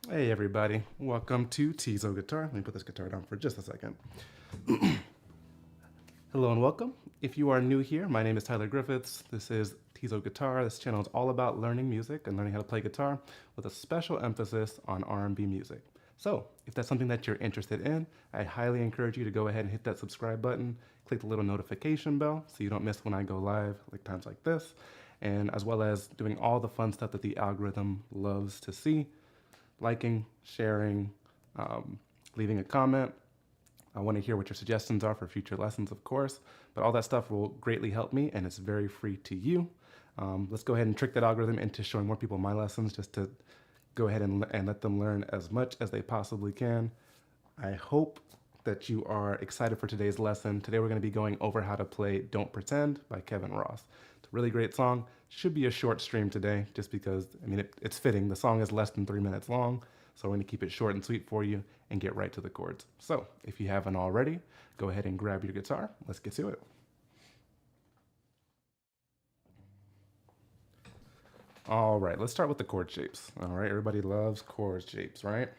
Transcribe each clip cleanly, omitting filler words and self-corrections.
Hey everybody, welcome to tizoguitar. Let me put this guitar down for just a second. Hello and welcome. If you are new here, my name is Tyler Griffiths. This is tizoguitar. This channel is all about learning music and learning how to play guitar with a special emphasis on R&B music. So if that's something that you're interested in, I highly encourage you to go ahead and hit that subscribe button, click the little notification bell so you don't miss when I go live like times like this, and as well as doing all the fun stuff that the algorithm loves to see. Liking, sharing, leaving a comment. I want to hear what your suggestions are for future lessons, of course, but all that stuff will greatly help me and it's very free to you. Let's go ahead and trick that algorithm into showing more people my lessons just to go ahead and let them learn as much as they possibly can. I hope that you are excited for today's lesson. Today we're going to be going over how to play Don't Pretend by Kevin Ross. It's a really great song. Should be a short stream today just because, I mean, it's fitting. The song is less than 3 minutes long, so we're going to keep it short and sweet for you and get right to the chords. So if you haven't already, go ahead and grab your guitar. Let's get to it. All right, let's start with the chord shapes. All right, everybody loves chord shapes, right?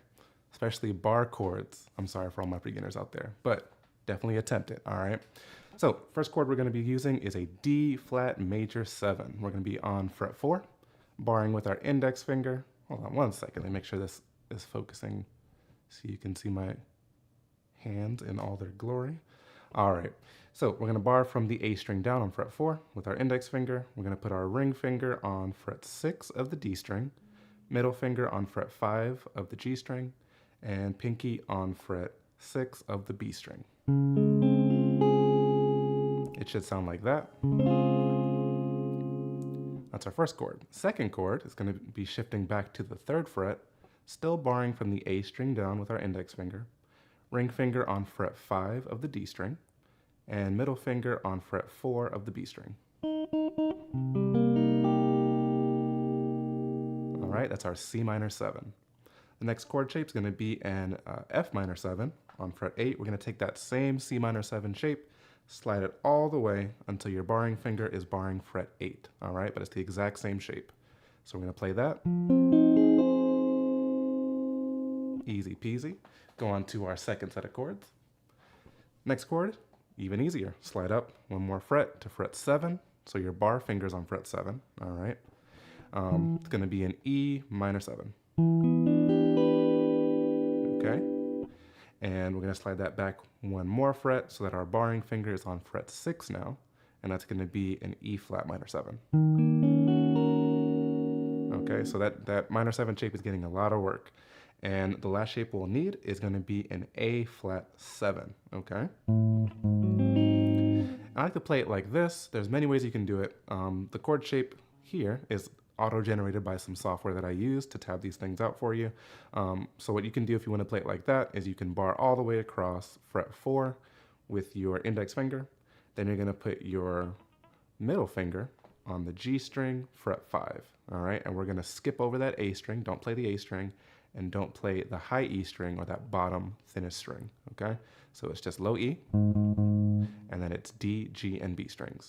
Especially bar chords. I'm sorry for all my beginners out there, but definitely attempt it, all right? So first chord we're going to be using is a D flat major 7. We're going to be on fret 4, barring with our index finger. Hold on one second, let me make sure this is focusing so you can see my hands in all their glory. All right, so we're going to bar from the A string down on fret 4 with our index finger. We're going to put our ring finger on fret 6 of the D string, middle finger on fret 5 of the G string, and pinky on fret 6 of the B string. It should sound like that. That's our first chord. Second chord is going to be shifting back to the 3rd fret, still barring from the A string down with our index finger, ring finger on fret 5 of the D string, and middle finger on fret 4 of the B string. All right, that's our C minor 7. The next chord shape is going to be an F minor 7 on fret 8. We're going to take that same C minor 7 shape, slide it all the way until your barring finger is barring fret 8. All right, but it's the exact same shape. So we're going to play that. Easy peasy. Go on to our second set of chords. Next chord, even easier. Slide up one more fret to fret 7. So your bar finger's on fret 7. All right. It's going to be an E minor 7. Okay, and we're going to slide that back one more fret so that our barring finger is on fret 6 now, and that's going to be an E flat minor 7. Okay, so that minor 7 shape is getting a lot of work, and the last shape we'll need is going to be an A flat 7. Okay, I like to play it like this. There's many ways you can do it. The chord shape here is auto-generated by some software that I use to tab these things out for you. So what you can do if you want to play it like that is you can bar all the way across fret 4 with your index finger. Then you're going to put your middle finger on the G string, fret 5. All right, and we're going to skip over that A string. Don't play the A string, and don't play the high E string or that bottom thinnest string. Okay, so it's just low E, and then it's D, G, and B strings.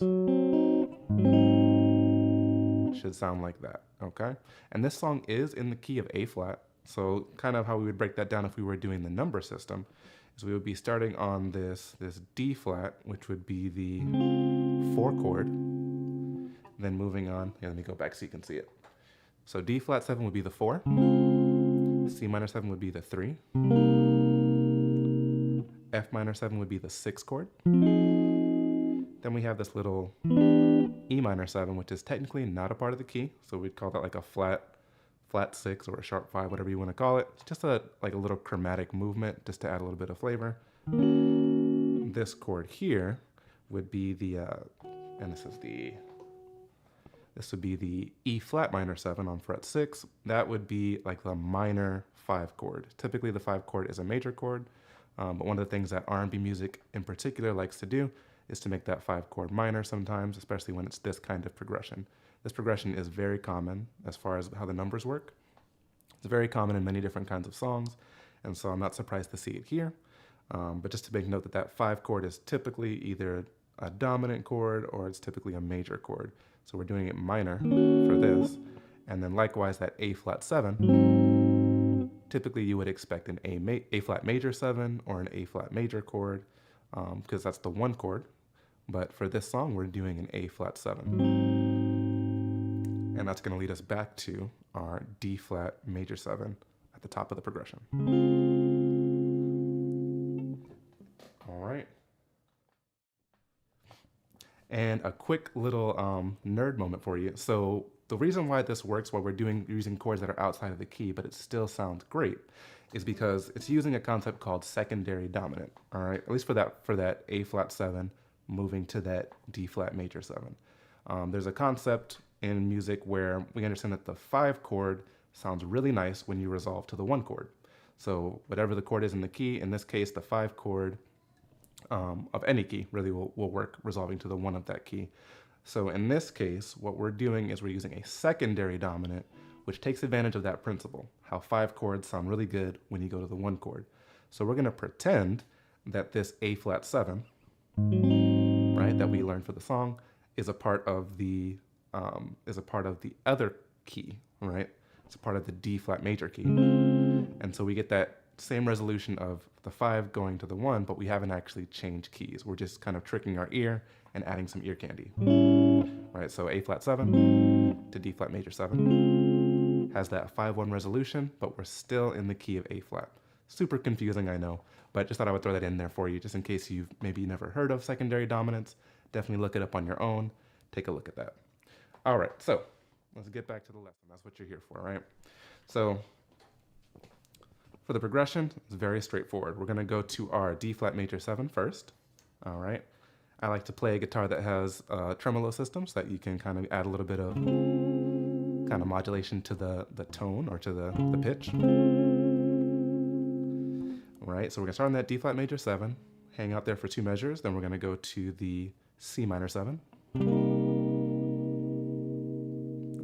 Should sound like that, okay? And this song is in the key of A flat, so kind of how we would break that down if we were doing the number system is we would be starting on this D flat, which would be the 4 chord, then moving on. Here, let me go back so you can see it. So D flat 7 would be the 4, C minor 7 would be the 3. F minor 7 would be the 6 chord. Then we have this little E minor 7, which is technically not a part of the key, so we'd call that like a flat 6 or a sharp 5, whatever you want to call it. It's just like a little chromatic movement just to add a little bit of flavor. This chord here would be the, and this would be the E flat minor 7 on fret 6. That would be like the minor 5 chord. Typically the 5 chord is a major chord, but one of the things that R&B music in particular likes to do is to make that 5 chord minor sometimes, especially when it's this kind of progression. This progression is very common as far as how the numbers work. It's very common in many different kinds of songs, and so I'm not surprised to see it here. But just to make note that that 5 chord is typically either a dominant chord or it's typically a major chord. So we're doing it minor for this. And then likewise that A flat 7, typically you would expect an A flat major 7 or an A flat major chord, because that's the 1 chord. But for this song, we're doing an A flat 7. And that's going to lead us back to our D flat major 7 at the top of the progression. All right. And a quick little nerd moment for you. So the reason why this works while we're using chords that are outside of the key, but it still sounds great, is because it's using a concept called secondary dominant. All right, at least for that A flat 7 moving to that D flat major 7. There's a concept in music where we understand that the 5 chord sounds really nice when you resolve to the 1 chord. So whatever the chord is in the key, in this case, the 5 chord of any key really will work resolving to the 1 of that key. So in this case, what we're doing is we're using a secondary dominant, which takes advantage of that principle, how 5 chords sound really good when you go to the 1 chord. So we're going to pretend that this A flat 7, right, that we learned for the song, is a part of the other key, right? It's a part of the D flat major key. And so we get that same resolution of the 5 going to the 1, but we haven't actually changed keys. We're just kind of tricking our ear and adding some ear candy. Right, so A flat 7 to D flat major 7 has that 5-1 resolution, but we're still in the key of A flat. Super confusing, I know, but just thought I would throw that in there for you, just in case you've maybe never heard of secondary dominance. Definitely look it up on your own. Take a look at that. All right, so let's get back to the lesson. That's what you're here for, right? So for the progression, it's very straightforward. We're going to go to our D flat major 7 first. All right. I like to play a guitar that has a tremolo system so that you can kind of add a little bit of kind of modulation to the tone or to the pitch. All right, so we're going to start on that D flat major 7, hang out there for 2 measures, then we're going to go to the C minor 7.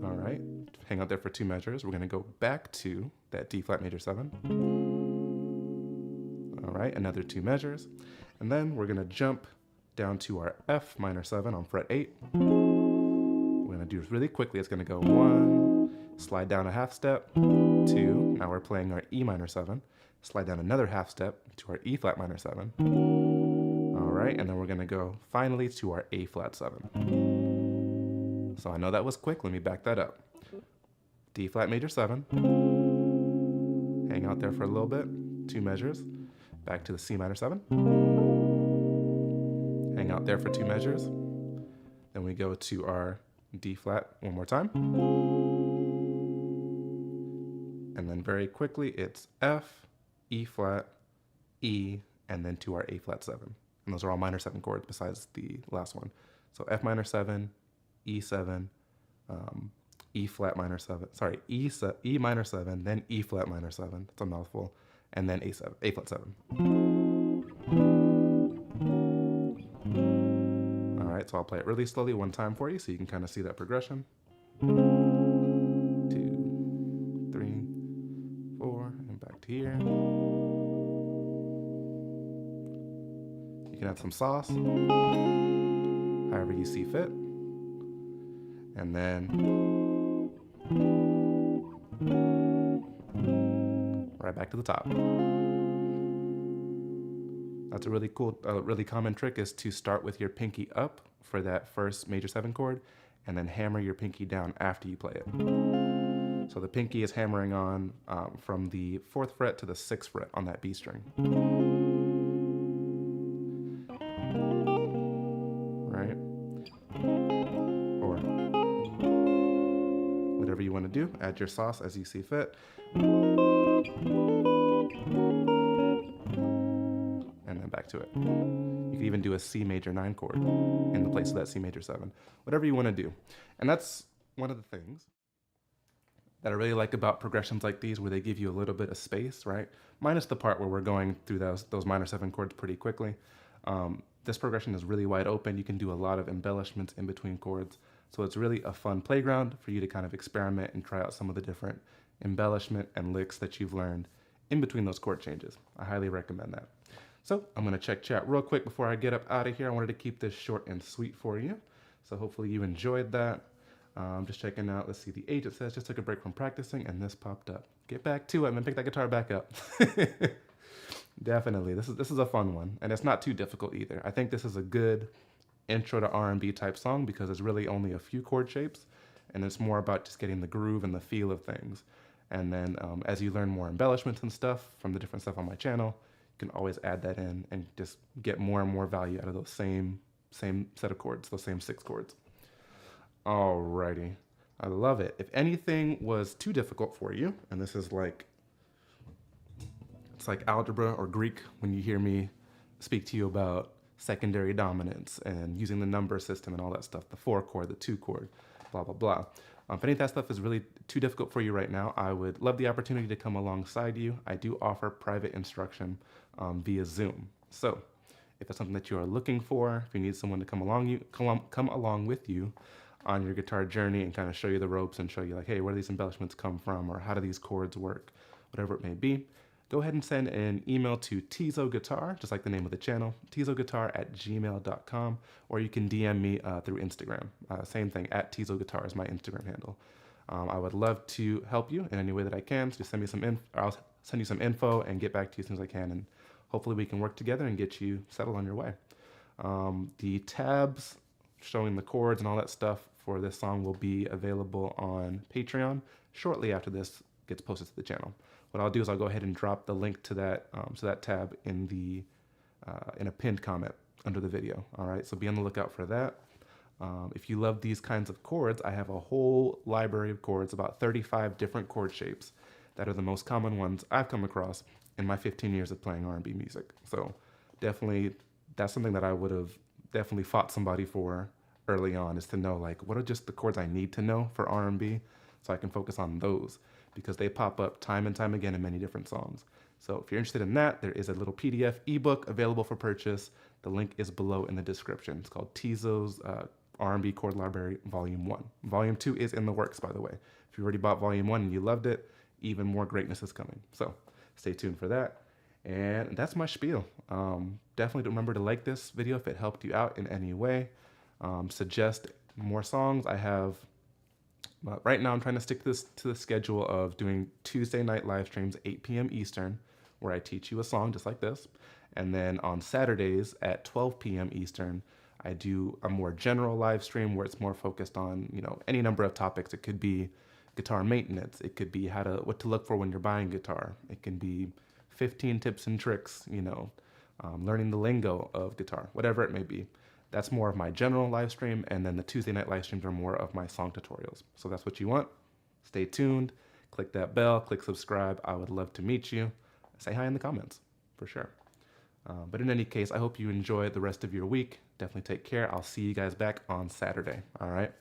All right, hang out there for 2 measures. We're going to go back to that D flat major 7. All right, another 2 measures. And then we're going to jump down to our F minor 7 on fret 8. We're going to do this really quickly. It's going to go 1, slide down a half step, 2. Now we're playing our E minor 7. Slide down another half step to our E flat minor 7. All right, and then we're going to go finally to our A flat 7. So I know that was quick. Let me back that up. D flat major 7. Hang out there for a little bit. 2 measures. Back to the C minor 7. Hang out there for 2 measures. Then we go to our D flat one more time. And then very quickly it's F, E flat, E, and then to our A flat 7. And those are all minor 7 chords besides the last one. So F minor 7, E7, E flat minor 7, sorry, E minor 7, then E flat minor 7, it's a mouthful, and then A flat 7. All right, so I'll play it really slowly one time for you so you can kind of see that progression. 2, 3, 4, and back to here. You can add some sauce, however you see fit. And then right back to the top. That's a really cool, really common trick is to start with your pinky up for that first major 7 chord and then hammer your pinky down after you play it. So the pinky is hammering on from the 4th fret to the 6th fret on that B string. Right? Or whatever you want to do, add your sauce as you see fit. And then back to it. You can even do a C major 9 chord in the place of that C major 7. Whatever you want to do. And that's one of the things that I really like about progressions like these, where they give you a little bit of space, right? Minus the part where we're going through those minor 7 chords pretty quickly. This progression is really wide open. You can do a lot of embellishments in between chords. So it's really a fun playground for you to kind of experiment and try out some of the different embellishment and licks that you've learned in between those chord changes. I highly recommend that. So I'm gonna check chat real quick before I get up out of here. I wanted to keep this short and sweet for you. So hopefully you enjoyed that. Just checking out, let's see, the age, it says, just took a break from practicing and this popped up. Get back to it and then pick that guitar back up. Definitely, this is a fun one, and it's not too difficult either. I think this is a good intro to R&B type song because it's really only a few chord shapes, and it's more about just getting the groove and the feel of things. And then as you learn more embellishments and stuff from the different stuff on my channel, you can always add that in and just get more and more value out of those same set of chords, those same 6 chords. Alrighty, I love it. If anything was too difficult for you, and this is like, it's like algebra or Greek when you hear me speak to you about secondary dominance and using the number system and all that stuff, the 4 chord, the 2 chord, blah, blah, blah. If any of that stuff is really too difficult for you right now, I would love the opportunity to come alongside you. I do offer private instruction via Zoom. So if it's something that you are looking for, if you need someone to come along with you on your guitar journey and kind of show you the ropes and show you like, hey, where do these embellishments come from, or how do these chords work, whatever it may be, go ahead and send an email to tizoguitar, just like the name of the channel, tizoguitar@gmail.com, or you can DM me through Instagram. Same thing, @tizoguitar is my Instagram handle. I would love to help you in any way that I can. So just send me some I'll send you some info and get back to you as soon as I can, and hopefully we can work together and get you settled on your way. The tabs showing the chords and all that stuff for this song will be available on Patreon shortly after this gets posted to the channel. What I'll do is I'll go ahead and drop the link to that tab in a pinned comment under the video. All right, so be on the lookout for that. If you love these kinds of chords, I have a whole library of chords, about 35 different chord shapes that are the most common ones I've come across in my 15 years of playing R&B music. So definitely, that's something that I would have definitely fought somebody for early on, is to know like what are just the chords I need to know for R&B so I can focus on those, because they pop up time and time again in many different songs. So if you're interested in that, there is a little PDF ebook available for purchase. The link is below in the description. It's called Tizo's R&B Chord Library Volume 1. Volume 2 is in the works, by the way. If you already bought Volume 1 and you loved it, even more greatness is coming. So stay tuned for that. And that's my spiel. Definitely remember to like this video if it helped you out in any way. Suggest more songs. I have, right now I'm trying to stick to the schedule of doing Tuesday night live streams, 8 p.m. Eastern, where I teach you a song just like this. And then on Saturdays at 12 p.m. Eastern, I do a more general live stream where it's more focused on, any number of topics. It could be guitar maintenance. It could be what to look for when you're buying guitar. It can be 15 tips and tricks, learning the lingo of guitar, whatever it may be. That's more of my general live stream, and then the Tuesday night live streams are more of my song tutorials. So that's what you want. Stay tuned, click that bell, click subscribe. I would love to meet you. Say hi in the comments, for sure. But in any case, I hope you enjoy the rest of your week. Definitely take care. I'll see you guys back on Saturday, all right?